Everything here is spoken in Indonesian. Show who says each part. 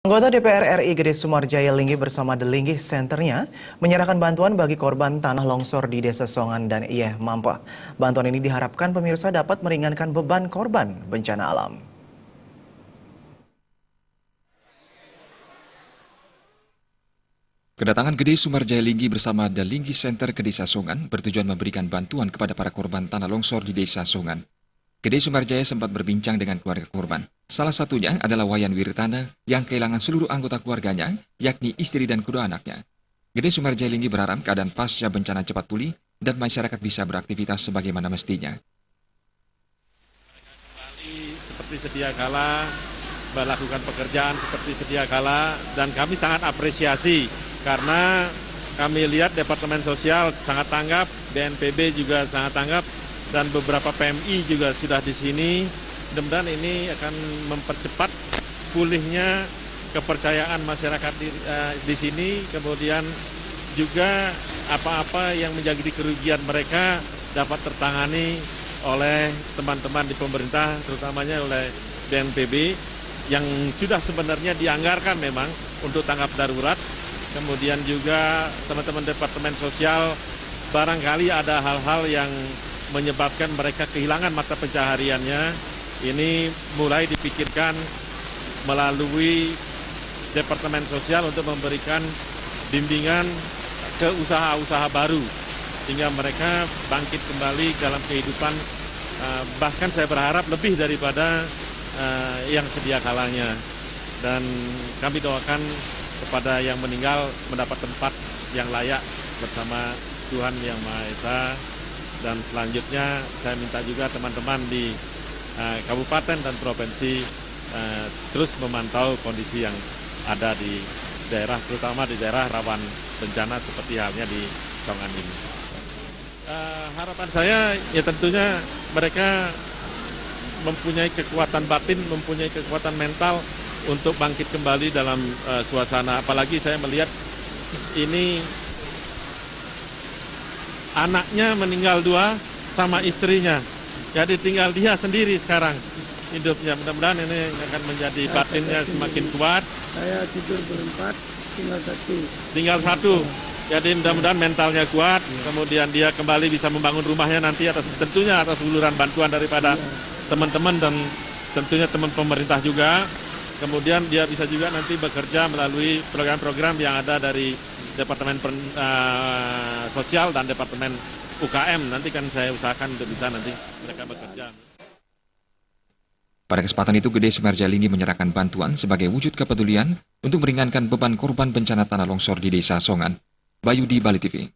Speaker 1: Anggota DPR RI Gede Sumarjaya Linggih bersama The Linggih Centernya menyerahkan bantuan bagi korban tanah longsor di Desa Songan dan Iyeh Mampa. Bantuan ini diharapkan pemirsa dapat meringankan beban korban bencana alam.
Speaker 2: Kedatangan Gede Sumarjaya Linggih bersama The Linggih Center ke Desa Songan bertujuan memberikan bantuan kepada para korban tanah longsor di Desa Songan. Gede Sumarjaya sempat berbincang dengan keluarga korban. Salah satunya adalah Wayan Wiritana yang kehilangan seluruh anggota keluarganya, yakni istri dan kedua anaknya. Gede Sumarjaya Linggih berharap keadaan pasca bencana cepat pulih dan masyarakat bisa beraktivitas sebagaimana mestinya.
Speaker 3: Seperti sedia kala, melakukan pekerjaan seperti sedia kala, dan kami sangat apresiasi karena kami lihat Departemen Sosial sangat tanggap, BNPB juga sangat tanggap, dan beberapa PMI juga sudah di sini. Mudah-mudahan ini akan mempercepat pulihnya kepercayaan masyarakat di sini, kemudian juga apa-apa yang menjadi kerugian mereka dapat tertangani oleh teman-teman di pemerintah, terutamanya oleh BNPB, yang sudah sebenarnya dianggarkan memang untuk tanggap darurat. Kemudian juga teman-teman Departemen Sosial, barangkali ada hal-hal yang menyebabkan mereka kehilangan mata pencahariannya. Ini mulai dipikirkan melalui Departemen Sosial untuk memberikan bimbingan ke usaha-usaha baru, sehingga mereka bangkit kembali dalam kehidupan, bahkan saya berharap lebih daripada yang sedia kalanya. Dan kami doakan kepada yang meninggal mendapat tempat yang layak bersama Tuhan Yang Maha Esa. Dan selanjutnya saya minta juga teman-teman di kabupaten dan provinsi terus memantau kondisi yang ada di daerah, terutama di daerah rawan bencana seperti halnya di Songan ini. Harapan saya ya tentunya mereka mempunyai kekuatan batin, mempunyai kekuatan mental untuk bangkit kembali dalam suasana. Apalagi saya melihat ini anaknya meninggal 2 sama istrinya. Jadi tinggal dia sendiri sekarang hidupnya. Mudah-mudahan ini akan menjadi batinnya semakin kuat.
Speaker 4: Saya tidur berempat,
Speaker 3: Tinggal satu. Jadi mudah-mudahan mentalnya kuat, kemudian dia kembali bisa membangun rumahnya nanti tentunya atas uluran bantuan daripada teman-teman dan tentunya teman pemerintah juga. Kemudian dia bisa juga nanti bekerja melalui program-program yang ada dari Departemen Sosial dan Departemen UKM. Nanti kan saya usahakan untuk bisa nanti mereka bekerja.
Speaker 2: Pada kesempatan itu, Gede Sumarjaya Linggih menyerahkan bantuan sebagai wujud kepedulian untuk meringankan beban korban bencana tanah longsor di Desa Songan. Bayu di Bali TV.